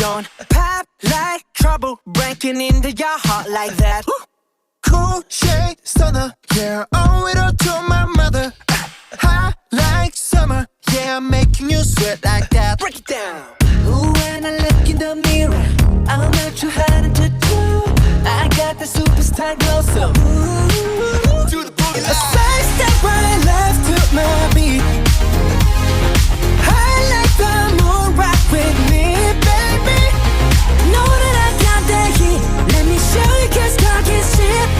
zone. Pop like trouble breaking into your heart like that. Cool shade stunner, yeah, owe it all to my mother. Hot like summer, yeah, I'm making you sweat like that. Break it down. Ooh, when I look in the mirror, I'm not too hard to do. I got the superstar glow, so ooh, Do the boogie A side step right left to my beat. I like the moon rock with me, baby. know that I got that heat. Let me show you 'cause talk is cheap.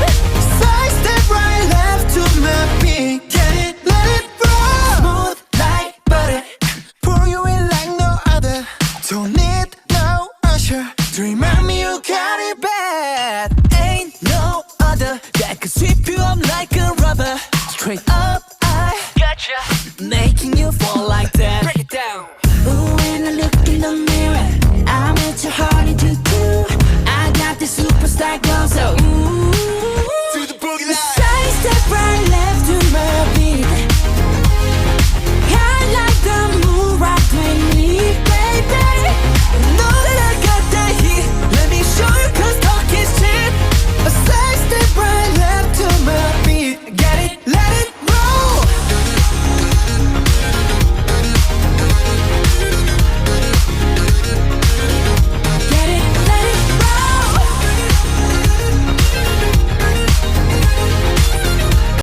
Side step right left to my beat. Get it, let it roll. Smooth like butter. Pour you in like no other. Don't need no usher to remind me you got it bad. Ain't no other that could sweep you up like a rubber. Straight up, I Gotcha. making you fall like that. Break it down. Ooh, when I look in the mirror, I'm at your heart into two. I got the superstar glow, so ooh.